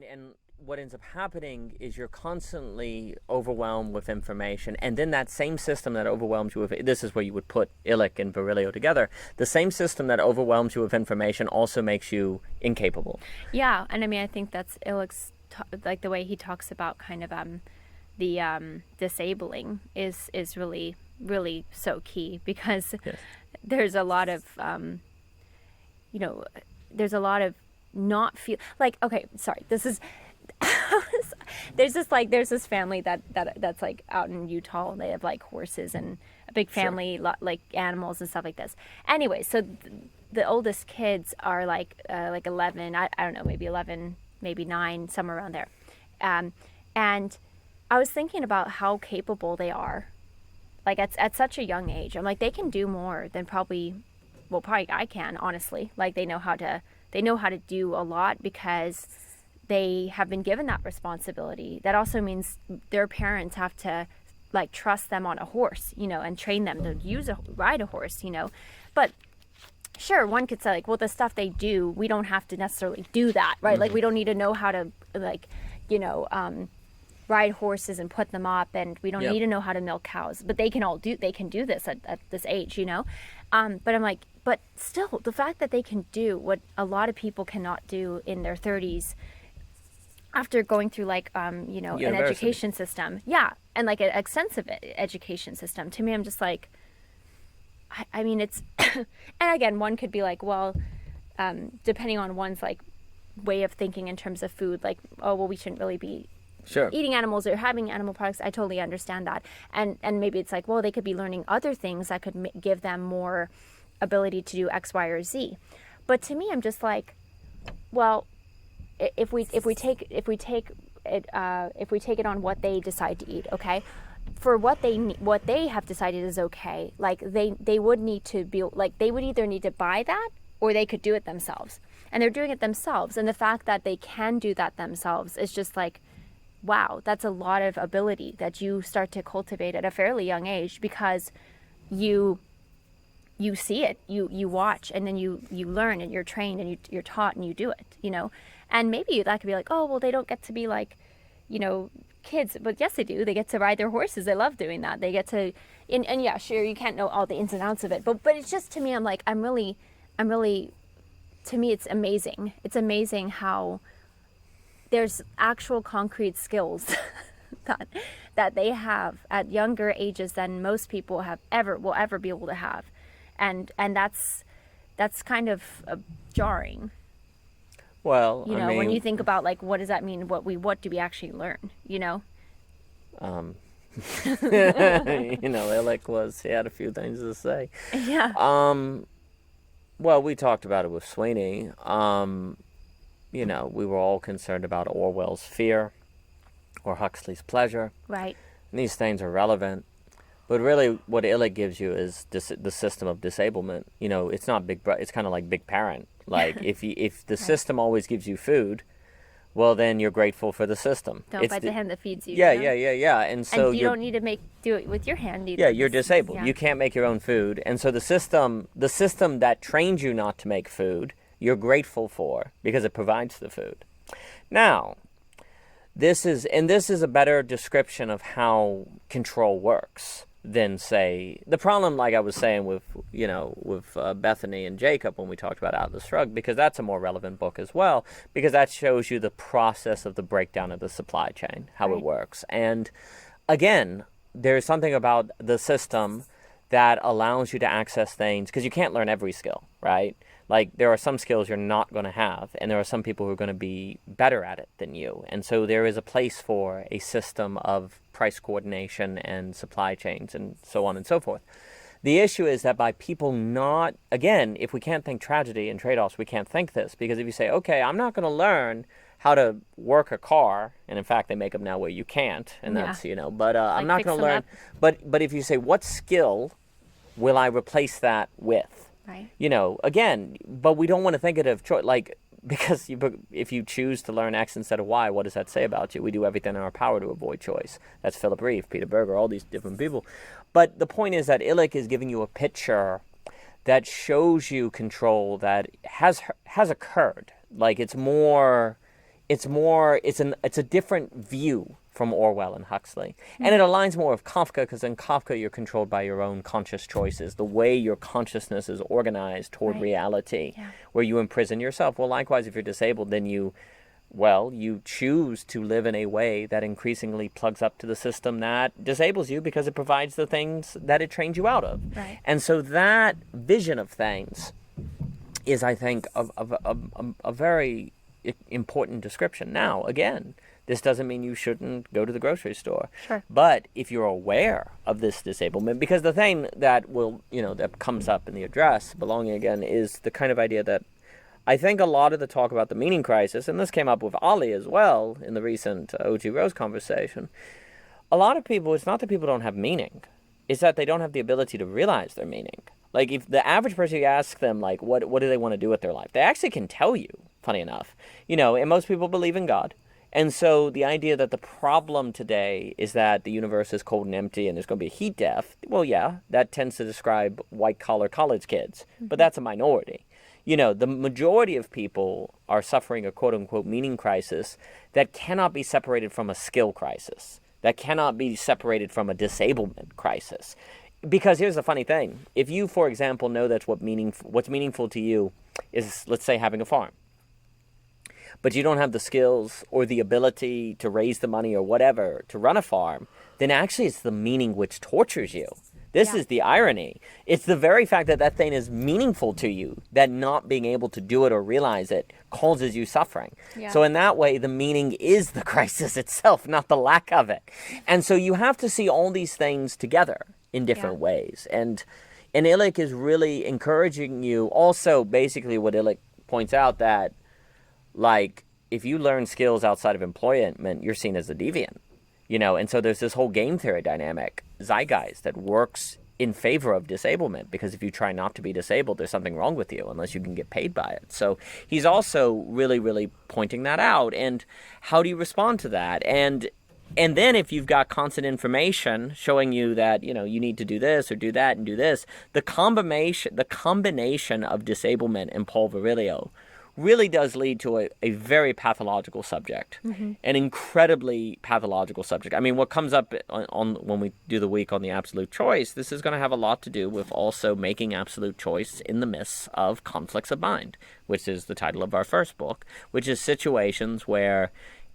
And what ends up happening is you're constantly overwhelmed with information, and then that same system that overwhelms you with, this is where you would put Illich and Virilio together, the same system that overwhelms you with information also makes you incapable. Yeah, and I mean, I think that's Illich's, like the way he talks about kind of the disabling is really, really so key, because Yes. there's a lot of, there's a lot of not feel like, okay, sorry, this is, there's this family that's like out in Utah, and they have like horses and a big family, Sure. like animals and stuff like this. Anyway, so the oldest kids are like 11, I don't know, maybe 11, maybe 9, somewhere around there. And I was thinking about how capable they are, like at such a young age. I'm like, they can do more than probably I can, honestly. Like they know how to do a lot because they have been given that responsibility. That also means their parents have to like trust them on a horse, and train them to ride a horse, But sure, one could say like, well, the stuff they do, we don't have to necessarily do that, right? Mm-hmm. Like we don't need to know how to ride horses and put them up, and we don't need to know how to milk cows, but they can do this at this age, But I'm like, but still, the fact that they can do what a lot of people cannot do in their 30s after going through like, an education system. Yeah. And like an extensive education system. To me, I'm just like, I mean, it's, and again, one could be like, well, depending on one's like way of thinking in terms of food, like, oh, well, we shouldn't really be eating animals or having animal products. I totally understand that. And maybe it's like, well, they could be learning other things that could give them more ability to do X, Y, or Z. But to me, I'm just like, well, if we take it on what they decide to eat, okay, for what they have decided is okay, like they would need to be like, they would either need to buy that or they could do it themselves, and they're doing it themselves. And the fact that they can do that themselves is just like, wow, that's a lot of ability that you start to cultivate at a fairly young age, because you see it, you watch, and then you learn, and you're trained, and you're taught, and you do it, And maybe that could be like, oh, well, they don't get to be like, kids, but yes, they do. They get to ride their horses. They love doing that. They get to, and yeah, sure, you can't know all the ins and outs of it, but it's just, to me, I'm like, I'm really, to me, it's amazing. It's amazing how there's actual concrete skills that they have at younger ages than most people will ever be able to have. And that's kind of jarring. Well, I mean, when you think about like, what does that mean? What do we actually learn? Illich he had a few things to say. Yeah. Well, we talked about it with Sweeney. We were all concerned about Orwell's fear or Huxley's pleasure. Right. And these things are relevant. But really, what Illich gives you is the system of disablement. It's not big. It's kind of like Big Parent. Like if the system always gives you food, well, then you're grateful for the system. Don't bite the hand that feeds you. Yeah. And so you don't need to do it with your hand either. Yeah, you're disabled. Yeah. You can't make your own food, and so the system that trains you not to make food, you're grateful for because it provides the food. Now, this is a better description of how control works than, say, the problem, like I was saying with Bethany and Jacob when we talked about Atlas Shrugged, because that's a more relevant book as well, because that shows you the process of the breakdown of the supply chain, how it works. And again, there's something about the system that allows you to access things, because you can't learn every skill, right? Like, there are some skills you're not going to have, and there are some people who are going to be better at it than you. And so there is a place for a system of price coordination and supply chains and so on and so forth. The issue is that by people not, again, if we can't think tragedy and trade-offs, we can't think this. Because if you say, okay, I'm not going to learn how to work a car, and in fact, they make them now where you can't, and that's, but I'm not going to learn. But if you say, what skill will I replace that with? Right. Again, but we don't want to think of choice, like, because if you choose to learn X instead of Y, what does that say about you? We do everything in our power to avoid choice. That's Philip Reeve, Peter Berger, all these different people. But the point is that Illich is giving you a picture that shows you control that has occurred. Like, it's more it's a different view from Orwell and Huxley. And it aligns more with Kafka, because in Kafka you're controlled by your own conscious choices, the way your consciousness is organized toward reality, where you imprison yourself. Well, likewise, if you're disabled, then you choose to live in a way that increasingly plugs up to the system that disables you because it provides the things that it trained you out of. Right. And so that vision of things is, I think, a very important description. Now, again, this doesn't mean you shouldn't go to the grocery store. Sure. But if you're aware of this disablement, because the thing that that comes up in the address, belonging again, is the kind of idea that I think a lot of the talk about the meaning crisis, and this came up with Ali as well in the recent O.G. Rose conversation, a lot of people, it's not that people don't have meaning, it's that they don't have the ability to realize their meaning. Like, if the average person, you ask them, like, what do they want to do with their life, they actually can tell you, funny enough. And most people believe in God. And so the idea that the problem today is that the universe is cold and empty and there's going to be a heat death, well, yeah, that tends to describe white-collar college kids, but that's a minority. The majority of people are suffering a quote-unquote meaning crisis that cannot be separated from a skill crisis, that cannot be separated from a disablement crisis. Because here's the funny thing. If you, for example, know that's what's meaningful to you is, let's say, having a farm, but you don't have the skills or the ability to raise the money or whatever to run a farm, then actually it's the meaning which tortures you. This is the irony. It's the very fact that that thing is meaningful to you that not being able to do it or realize it causes you suffering. Yeah. So in that way, the meaning is the crisis itself, not the lack of it. And so you have to see all these things together in different ways. And Illich is really encouraging you. Also, basically what Illich points out, that, like, if you learn skills outside of employment, you're seen as a deviant. And so there's this whole game theory dynamic, zeitgeist, that works in favor of disablement, because if you try not to be disabled, there's something wrong with you unless you can get paid by it. So he's also really, really pointing that out. And how do you respond to that? And then if you've got constant information showing you that, you need to do this or do that and do this, the combination of disablement and Paul Virilio really does lead to a very pathological subject, an incredibly pathological subject. I mean, what comes up on when we do the week on the absolute choice, this is going to have a lot to do with also making absolute choice in the midst of conflicts of mind, which is the title of our first book, which is situations where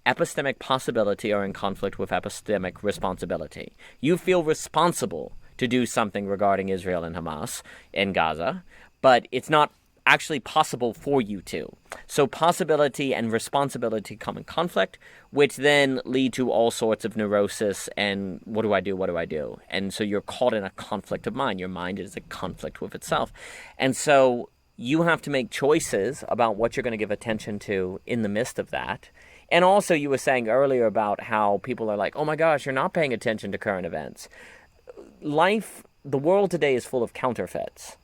epistemic possibility are in conflict with epistemic responsibility. You feel responsible to do something regarding Israel and Hamas in Gaza, but it's not actually possible for you to. So possibility and responsibility come in conflict, which then lead to all sorts of neurosis and what do I do? And so you're caught in a conflict of mind. Your mind is a conflict with itself. And so you have to make choices about what you're going to give attention to in the midst of that. And also you were saying earlier about how people are like, oh my gosh, you're not paying attention to current events. The world today is full of counterfeits.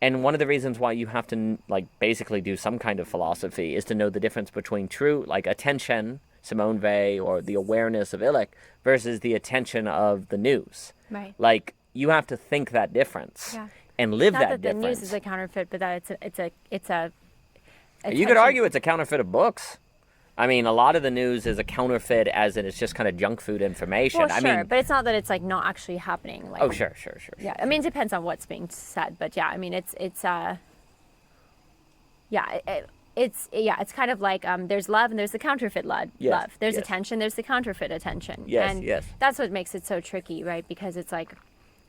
And one of the reasons why you have to, basically do some kind of philosophy is to know the difference between true, attention, Simone Weil, or the awareness of Illich, versus the attention of the news. Right. You have to think that difference and live that difference. Not that the news is a counterfeit, but that it's a You could argue it's a counterfeit of books. I mean, a lot of the news is a counterfeit, as in it's just kind of junk food information. Well, sure, but it's not that it's not actually happening. Sure. Yeah, I mean, it depends on what's being said, but yeah, I mean, it's kind of like there's love and there's the counterfeit love. There's attention, there's the counterfeit attention. Yes. That's what makes it so tricky, right? Because it's like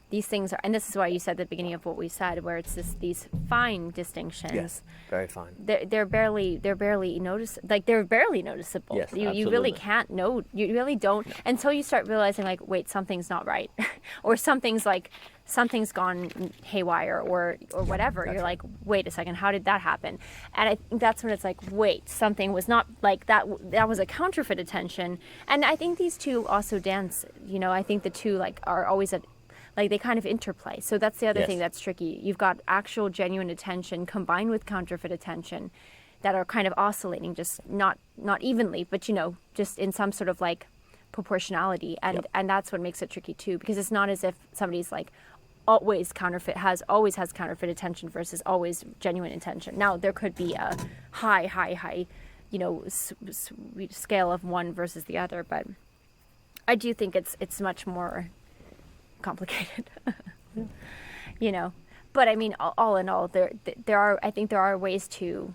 these things are, and this is why you said at the beginning of what we said, where it's these fine distinctions. Yes, very fine. They're barely they're barely noticeable. Yes, you really can't know. You really don't until you start realizing, wait, something's not right, or something's gone haywire, or whatever. You're like, wait a second, how did that happen? And I think that's when it's like, wait, something was not like that. That was a counterfeit attention. And I think these two also dance. I think the two are always at. They kind of interplay. So that's the other thing that's tricky. You've got actual genuine attention combined with counterfeit attention that are kind of oscillating, just not evenly, but just in some sort of proportionality. And that's what makes it tricky too, because it's not as if somebody's always has counterfeit attention versus always genuine attention. Now there could be a high scale of one versus the other, but I do think it's much more complicated. But I mean, all in all, there are ways to,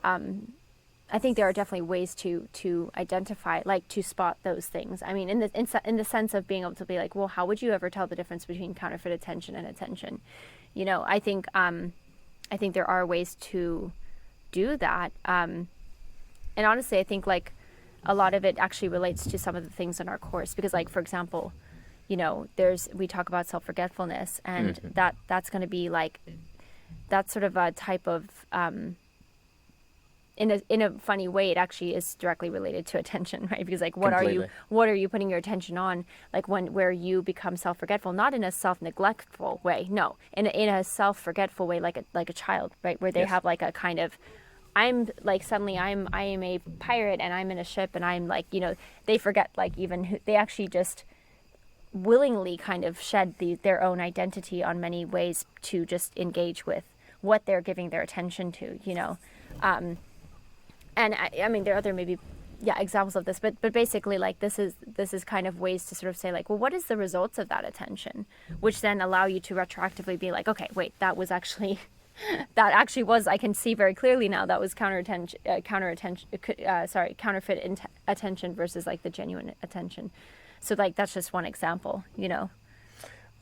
I think there are definitely ways to identify, like, to spot those things. I mean, in the sense of being able to be like, well, how would you ever tell the difference between counterfeit attention and attention? I think there are ways to do that. And honestly, I think, like, a lot of it actually relates to some of the things in our course, because, like, for example, we talk about self-forgetfulness, and that's going to be like, that's sort of a type of, in a funny way, it actually is directly related to attention, right? Because, like, what are you putting your attention on, like, where you become self-forgetful, not in a self-neglectful way, no, in a self-forgetful way, like a child, right, where they have like a kind of, I'm like, suddenly I am a pirate and I'm in a ship and I'm like, they forget, like, even they actually just willingly kind of shed their own identity on many ways to just engage with what they're giving their attention to, and I mean, there are other maybe examples of this, but basically, like, this is kind of ways to sort of say, like, well, what is the results of that attention, which then allow you to retroactively be like, okay, wait, that actually was, I can see very clearly now, that was counterfeit attention versus, like, the genuine attention. So, like, that's just one example,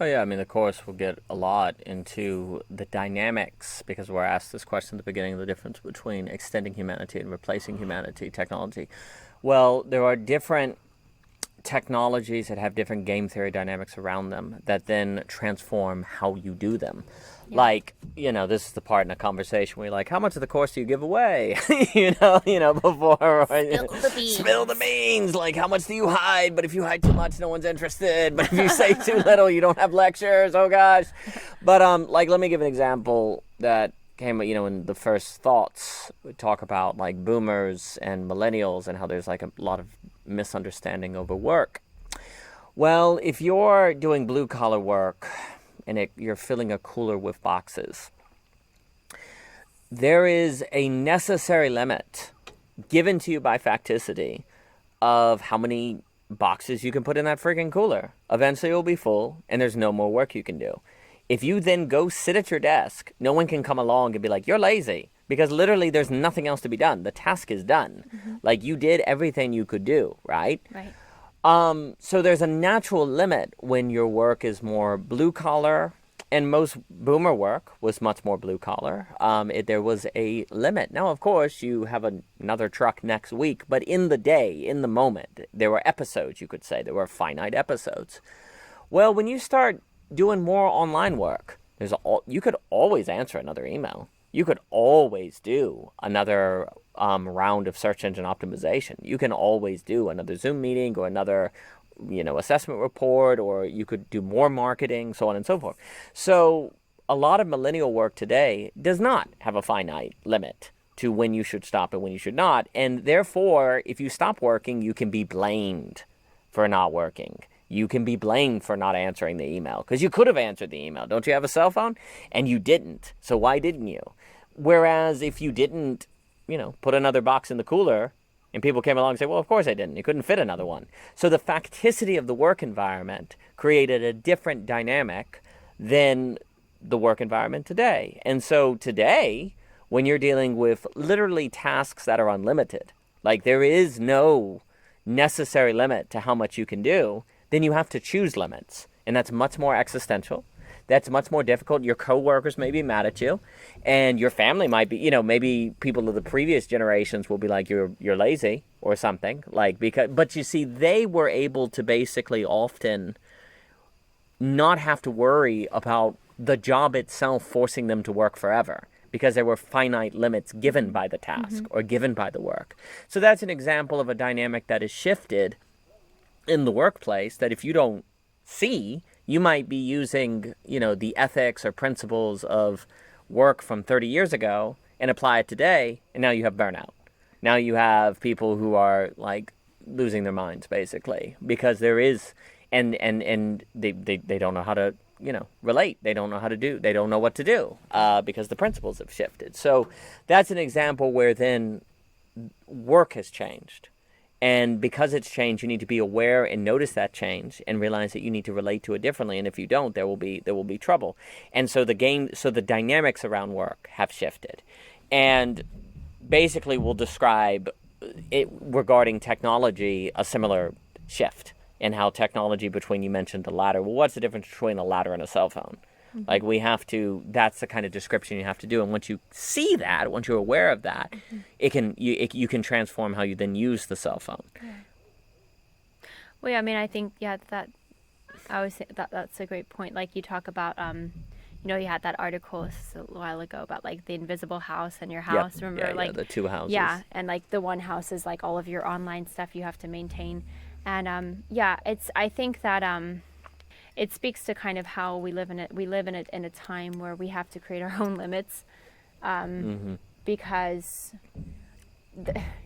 Oh, yeah. I mean, the course will get a lot into the dynamics, because we're asked this question at the beginning, the difference between extending humanity and replacing humanity technology. Well, there are different technologies that have different game theory dynamics around them that then transform how you do them. Yeah. Like, this is the part in a conversation where you're like, how much of the course do you give away? Before. Spill the beans. Like, how much do you hide? But if you hide too much, no one's interested. But if you say too little, you don't have lectures. Oh, gosh. But, like, let me give an example that came, in the first thoughts. We talk about, like, boomers and millennials and how there's, like, a lot of misunderstanding over work. Well, if you're doing blue-collar work and you're filling a cooler with boxes, there is a necessary limit given to you by facticity of how many boxes you can put in that freaking cooler. Eventually it will be full, and there's no more work you can do. If you then go sit at your desk, no one can come along and be like, you're lazy. Because literally there's nothing else to be done. The task is done. Mm-hmm. Like, you did everything you could do, right? Right. So there's a natural limit when your work is more blue collar, and most boomer work was much more blue collar. There was a limit. Now, of course, you have another truck next week, but in the day, in the moment, there were episodes, you could say. There were finite episodes. Well, when you start doing more online work, you could always answer another email. You could always do another round of search engine optimization. You can always do another Zoom meeting or another, assessment report, or you could do more marketing, so on and so forth. So a lot of millennial work today does not have a finite limit to when you should stop and when you should not. And therefore, if you stop working, you can be blamed for not working. You can be blamed for not answering the email, because you could have answered the email. Don't you have a cell phone? And you didn't. So why didn't you? Whereas if you didn't, put another box in the cooler, and people came along and said, well, of course I didn't. You couldn't fit another one. So the facticity of the work environment created a different dynamic than the work environment today. And so today, when you're dealing with literally tasks that are unlimited, like there is no necessary limit to how much you can do, then you have to choose limits. And that's much more existential. That's much more difficult. Your coworkers may be mad at you, and your family might be, maybe people of the previous generations will be like, you're lazy or something, but you see, they were able to basically often not have to worry about the job itself forcing them to work forever, because there were finite limits given by the task or given by the work. So that's an example of a dynamic that is shifted in the workplace, that if you don't see, you might be using, the ethics or principles of work from 30 years ago and apply it today, and now you have burnout. Now you have people who are, like, losing their minds, basically, because there is, and they don't know how to, relate. They don't know how to do. They don't know what to do because the principles have shifted. So that's an example where then work has changed. And because it's changed, you need to be aware and notice that change and realize that you need to relate to it differently. And if you don't, there will be trouble. And so the dynamics around work have shifted. And basically we'll describe it regarding technology, a similar shift in how technology between, you mentioned the ladder. Well, what's the difference between a ladder and a cell phone? Like that's the kind of description you have to do. And once you see that, once you're aware of that, you can transform how you then use the cell phone. Well, yeah, I mean, I think, that I always think that's a great point. Like you talk about, you had that article a while ago about like the invisible house and your house. Yep. Remember, like the two houses. Yeah, and like the one house is like all of your online stuff you have to maintain. And I think that it speaks to kind of how we live in it. We live in a time where we have to create our own limits, because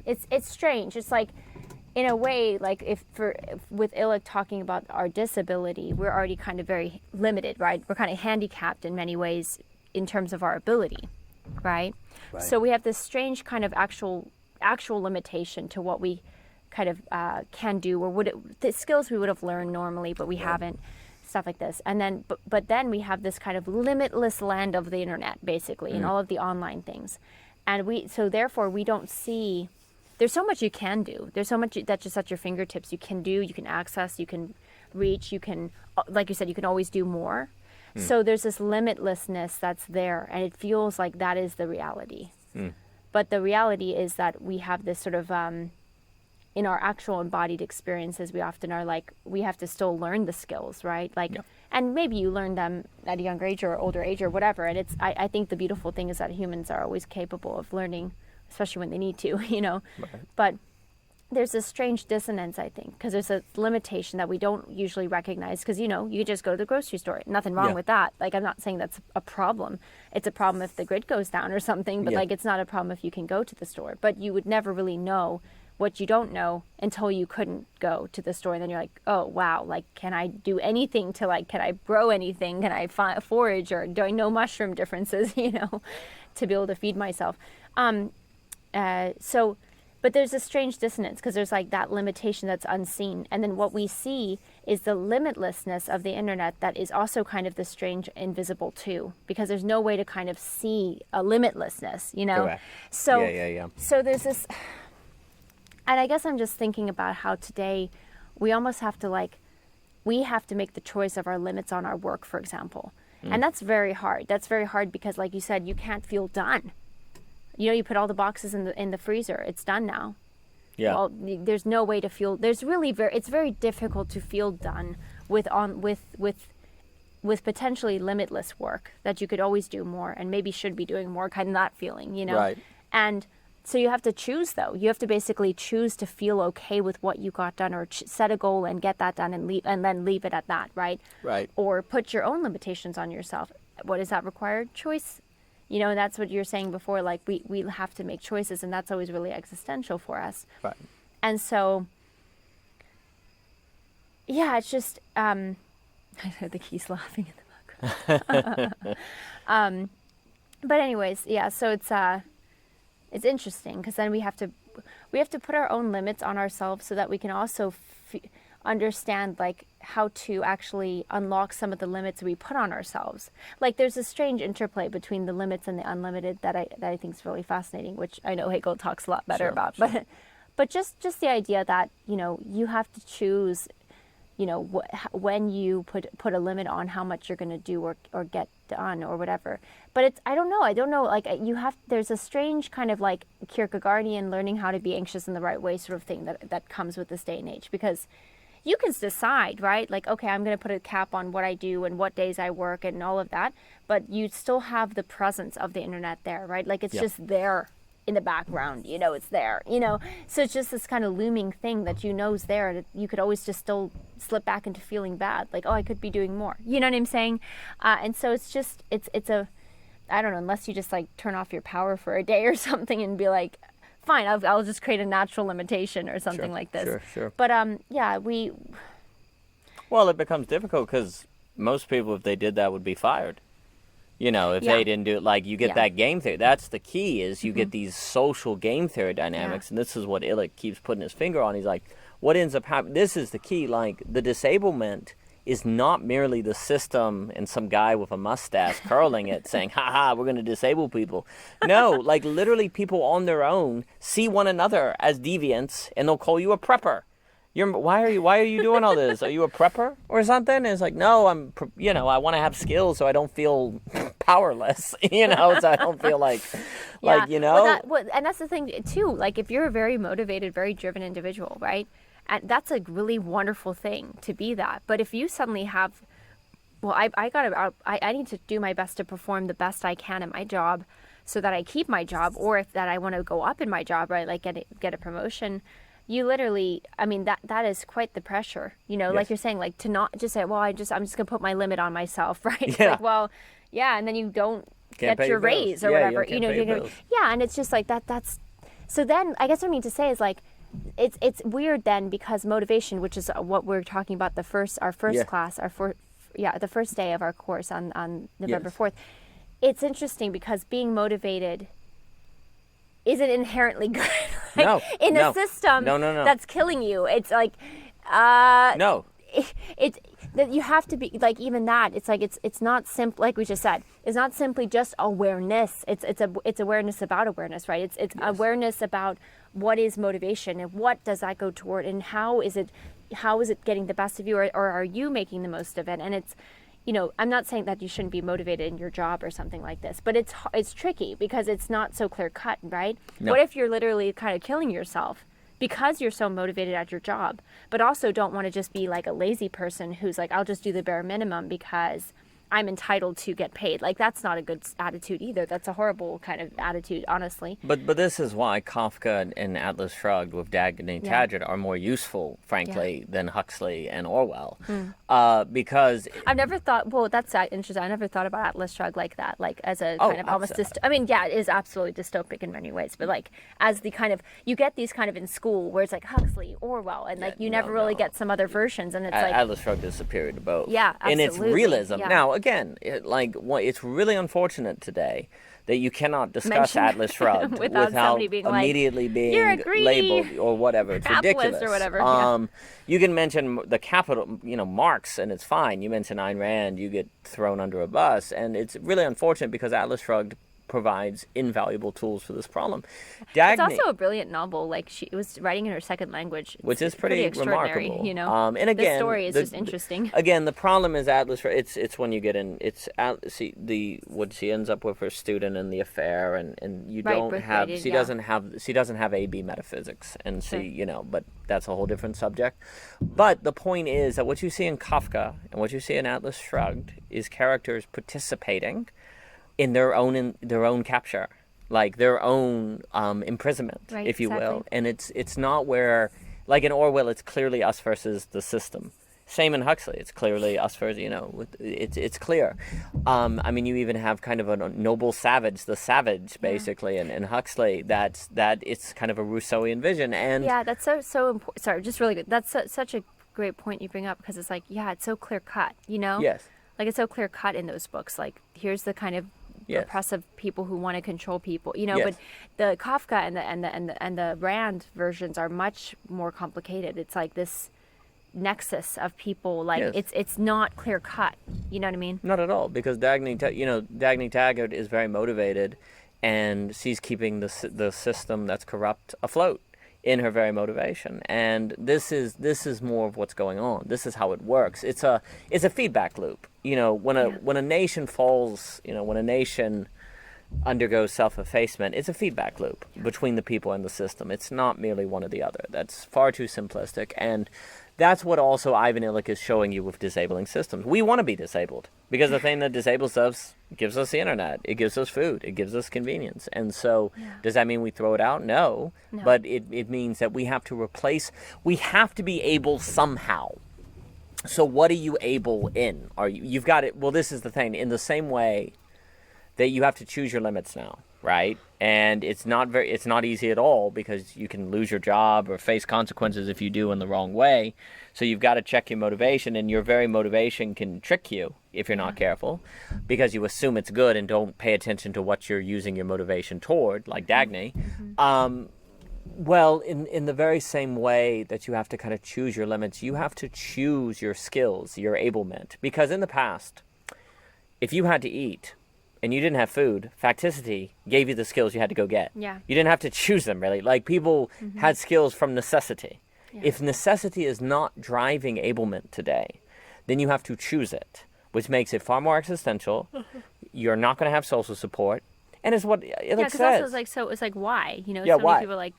it's strange. It's like, in a way, like with Illich talking about our disability, we're already kind of very limited, right? We're kind of handicapped in many ways in terms of our ability, right? So we have this strange kind of actual limitation to what we kind of can do, or the skills we would have learned normally, but we haven't. Stuff like this. And then but then we have this kind of limitless land of the internet, basically, and all of the online things. And therefore we don't see, there's so much you can do. There's so much that's just at your fingertips. You can do, you can access, you can reach, you can, like you said, you can always do more. So there's this limitlessness that's there, and it feels like that is the reality. But the reality is that we have this sort of in our actual embodied experiences, we often are like, we have to still learn the skills, right? Like, and maybe you learn them at a younger age or older age or whatever. And I think the beautiful thing is that humans are always capable of learning, especially when they need to, But there's this strange dissonance, I think, because there's a limitation that we don't usually recognize. Because, you just go to the grocery store. Nothing wrong with that. Like, I'm not saying that's a problem. It's a problem if the grid goes down or something. But, like, it's not a problem if you can go to the store. But you would never really know what you don't know until you couldn't go to the store. And then you're like, oh, wow, like, can I do anything to, like, can I grow anything? Can I forage? Or do I know mushroom differences, to be able to feed myself? But there's a strange dissonance because there's like that limitation that's unseen. And then what we see is the limitlessness of the internet that is also kind of the strange invisible too, because there's no way to kind of see a limitlessness, Correct. So, so there's this, and I guess I'm just thinking about how today we almost have to we have to make the choice of our limits on our work, for example. And that's very hard. That's very hard because, like you said, you can't feel done. You put all the boxes in the freezer. It's done now. Yeah. Well, there's no way to feel. It's very difficult to feel done with potentially limitless work that you could always do more and maybe should be doing more. Kind of that feeling, Right. And so you have to choose, though. You have to basically choose to feel okay with what you got done, or set a goal and get that done, and then leave it at that, right? Right. Or put your own limitations on yourself. What does that require? Choice. And that's what you're saying before, like we have to make choices, and that's always really existential for us. Right. And so, yeah, it's just, I think he's laughing in the background. But anyways, yeah, so it's interesting because then we have to put our own limits on ourselves so that we can also understand like how to actually unlock some of the limits we put on ourselves. Like there's a strange interplay between the limits and the unlimited that I think is really fascinating, which I know Hegel talks a lot better about. Sure. But just the idea that you have to choose, when you put a limit on how much you're going to do or get done or whatever. But I don't know. Like there's a strange kind of like Kierkegaardian learning how to be anxious in the right way sort of thing that comes with this day and age, because you can decide, right? Like, okay, I'm going to put a cap on what I do and what days I work and all of that. But you still have the presence of the internet there, right? Like it's just there in the background, it's there, So it's just this kind of looming thing that is there. That you could always just still slip back into feeling bad. Like, oh, I could be doing more. You know what I'm saying? And so it's just, it's a, I don't know, unless you just like turn off your power for a day or something and be like, fine, I'll just create a natural limitation or something like this. Sure. But Well, it becomes difficult because most people, if they did that, would be fired. If they didn't do it, like you get that game theory. That's the key, is you get these social game theory dynamics. And this is what Illich keeps putting his finger on. He's like, what ends up happening, this is the key, like the disablement is not merely the system and some guy with a mustache curling it saying, ha, we're going to disable people. No, like literally people on their own see one another as deviants, and they'll call you a prepper. Why are you doing all this? Are you a prepper or something? And it's like, no, I want to have skills so I don't feel powerless, so I don't feel like. And that's the thing too. Like if you're a very motivated, very driven individual, right? And that's a really wonderful thing to be that. But if you suddenly have, I need to do my best to perform the best I can in my job so that I keep my job, or if that I want to go up in my job, right? Like get a promotion. You literally, that is quite the pressure, Yes. like you're saying, like to not just say, I'm just going to put my limit on myself, right? It's Yeah. like, and then you don't Can't pay get your your bills. raise or Yeah, whatever, you can't pay your bills. Yeah. And it's just like that's, so then I guess what I mean to say is like, it's weird then, because motivation, which is what we're talking about, the first class, the first day of our course on November 4th. It's interesting because being motivated isn't inherently good. In a system that's killing you. It's like, No. It's that you have to be like, even that. It's like it's not simple. Like we just said, it's not simply just awareness. It's awareness about awareness, right? It's awareness about what is motivation and what does that go toward, and how is it getting the best of you, or are you making the most of it? And it's, I'm not saying that you shouldn't be motivated in your job or something like this, but it's tricky because it's not so clear cut, right? No. What if you're literally kind of killing yourself because you're so motivated at your job, but also don't want to just be like a lazy person who's like, I'll just do the bare minimum because I'm entitled to get paid. Like, that's not a good attitude either. That's a horrible kind of attitude, honestly. But this is why Kafka and Atlas Shrugged with Dagny Taggart are more useful, frankly, than Huxley and Orwell. Because I've never thought, that's interesting. I never thought about Atlas Shrugged like that, like as a kind of almost, it is absolutely dystopic in many ways, but like as the kind of, you get these kind of in school where it's like Huxley, Orwell, and like you never really get some other versions, and it's like Atlas Shrugged is superior to both. Yeah, absolutely. And it's realism. Yeah. Now, again, it's really unfortunate today that you cannot discuss Mention Atlas Shrugged without somebody being like, immediately being "You're a greedy labeled or whatever. It's capitalist," ridiculous. or whatever. You can mention the capital, Marx, and it's fine. You mention Ayn Rand, you get thrown under a bus, and it's really unfortunate because Atlas Shrugged provides invaluable tools for this problem. It's also a brilliant novel. Like, she was writing in her second language, which is pretty extraordinary, remarkable. And again, the story is just interesting. Again, the problem is Atlas. It's when you get in. What she ends up with her student and the affair, and you don't have. She doesn't have AB metaphysics, and but that's a whole different subject. But the point is that what you see in Kafka and what you see in Atlas Shrugged is characters participating in their own capture, like their own imprisonment, if you will. And it's not where, like in Orwell, it's clearly us versus the system. Same in Huxley, it's clearly us versus, it's clear. You even have kind of a noble savage, the savage, basically, in Huxley. That it's kind of a Rousseauian vision. And that's so important. Sorry, just really good. That's such a great point you bring up, because it's like, it's so clear cut, Yes. Like, it's so clear cut in those books. Like, here's the kind of oppressive people who want to control people, But the Kafka and the Rand versions are much more complicated. It's like this nexus of people. Like, it's not clear cut. You know what I mean? Not at all, because Dagny Taggart is very motivated, and she's keeping the system that's corrupt afloat in her very motivation. And this is more of what's going on. This is how it works. It's a feedback loop. When a nation falls, when a nation undergoes self-effacement, it's a feedback loop between the people and the system. It's not merely one or the other. That's far too simplistic. And that's what also Ivan Illich is showing you with disabling systems. We want to be disabled because the thing that disables us gives us the internet. It gives us food. It gives us convenience. And so does that mean we throw it out? No. But it means that we have to we have to be able somehow. So what are you able in? You've got it. Well, this is the thing. In the same way that you have to choose your limits now. right? And it's not easy at all because you can lose your job or face consequences if you do in the wrong way. So you've got to check your motivation, and your very motivation can trick you if you're not careful, because you assume it's good and don't pay attention to what you're using your motivation toward, like Dagny. Well, in the very same way that you have to kind of choose your limits, you have to choose your skills, your ablement. Because in the past, if you had to eat and you didn't have food, facticity gave you the skills you had to go get. Yeah. You didn't have to choose them, really. Like, people had skills from necessity. Yeah. If necessity is not driving ablement today, then you have to choose it, which makes it far more existential. You're not going to have social support. And it's what Illich says. Yeah, because also it's like, why? You know, yeah, so many why? people are like,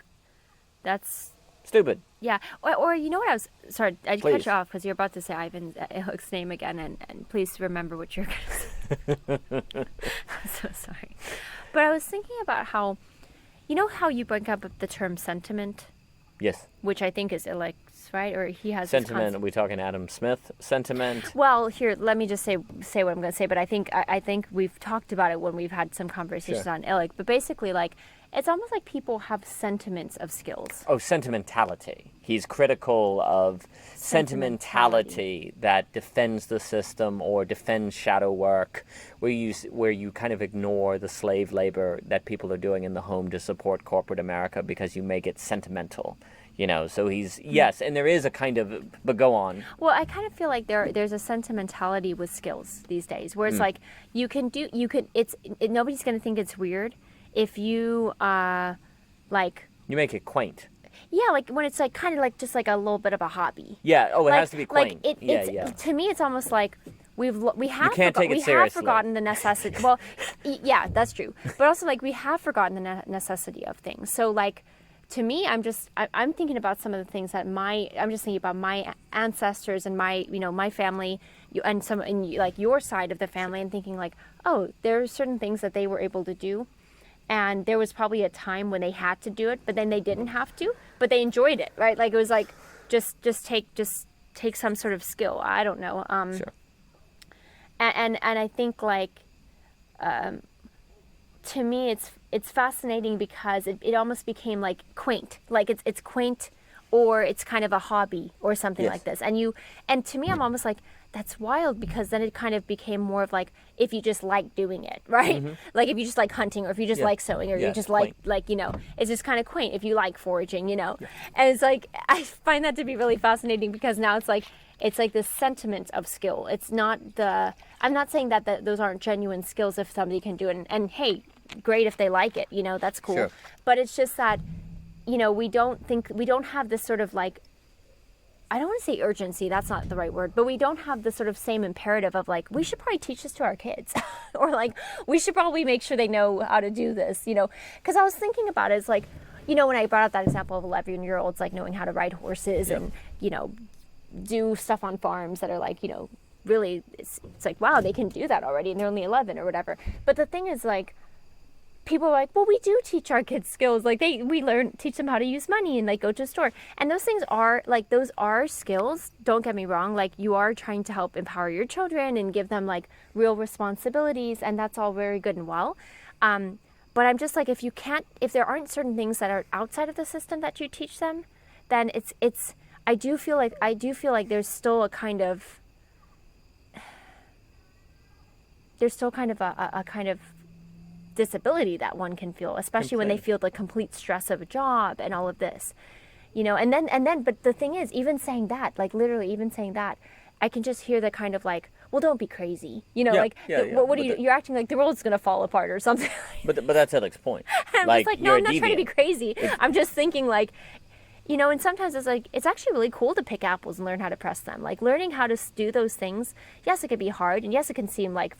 that's... stupid. Yeah. Or you know what I was... Sorry, I Please. cut you off because you're about to say Ivan Illich's name again, and please remember what you're going to say. I'm so sorry. But I was thinking about how... You know how you bring up the term sentiment? Yes. Which I think is Illich's, right? Or he has Sentiment. Are we talking Adam Smith sentiment? Well, here, let me just say what I'm going to say. But I think we've talked about it when we've had some conversations on Illich. But basically, like, it's almost like people have sentiments of skills. Oh, sentimentality. He's critical of sentimentality that defends the system or defends shadow work, where you kind of ignore the slave labor that people are doing in the home to support corporate America because you make it sentimental. You know, so he's, yes, and there is a kind of, but go on. Well, I kind of feel like there's a sentimentality with skills these days, where it's like, nobody's going to think it's weird if you, like... You make it quaint. Yeah, like when it's like kind of like just like a little bit of a hobby. Yeah, it like, has to be quaint. Like to me, it's almost like we have forgotten the necessity. Well, yeah, that's true. But also, like, we have forgotten the necessity of things. So, like, to me, I'm thinking about some of the things that I'm just thinking about my ancestors and my family, and like your side of the family, and thinking like, oh, there are certain things that they were able to do. And there was probably a time when they had to do it, but then they didn't have to, but they enjoyed it, right? Like, it was like, just take some sort of skill. I don't know. Sure. And I think, like, to me, it's fascinating because it almost became like quaint, like it's quaint, or it's kind of a hobby or something like this. And to me, I'm almost like, that's wild, because then it kind of became more of like, if you just like doing it, right? Mm-hmm. Like, if you just like hunting, or if you just like sewing, or you just like, you know, it's just kind of quaint if you like foraging, you know? Yeah. And it's like, I find that to be really fascinating, because now it's like this sentiment of skill. It's not I'm not saying that those aren't genuine skills if somebody can do it. And hey, great if they like it, you know, that's cool. Sure. But it's just that, you know, we don't have this sort of like, I don't want to say urgency, that's not the right word, but we don't have the sort of same imperative of like, we should probably teach this to our kids, or like, we should probably make sure they know how to do this, you know? Because I was thinking about it, it's like, you know, when I brought up that example of 11-year-olds, like knowing how to ride horses and, you know, do stuff on farms that are like, you know, really, it's like, wow, they can do that already, and they're only 11 or whatever. But the thing is, like, people are like, well, we do teach our kids skills. Like, we teach them how to use money and like go to a store. And those things are like, those are skills. Don't get me wrong. Like, you are trying to help empower your children and give them like real responsibilities. And that's all very good and well. But I'm just like, if there aren't certain things that are outside of the system that you teach them, then I do feel like there's still a kind of a kind of disability that one can feel, especially when they feel the complete stress of a job and all of this, you know. And then but the thing is, even saying that, like literally even saying that, I can just hear the kind of like, well, don't be crazy, you know, what are you, you're acting like the world's gonna fall apart or something. But that's Illich's point. I'm just like, no, I'm not trying to be crazy. I'm just thinking like, you know, and sometimes it's like, it's actually really cool to pick apples and learn how to press them. Like, learning how to do those things, yes, it can be hard, and yes, it can seem like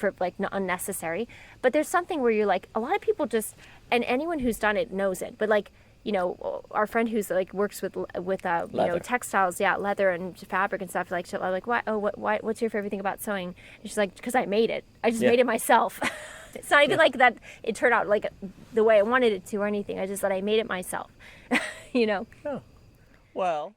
unnecessary, but there's something where you're like, a lot of people just, and anyone who's done it knows it, but like, you know, our friend who's like works with you know, textiles, leather and fabric and stuff, like, I'm like, what's your favorite thing about sewing? And she's like, because I made it. I just made it myself. It's not even like that it turned out like the way I wanted it to or anything. I just thought I made it myself, you know? Oh. Well,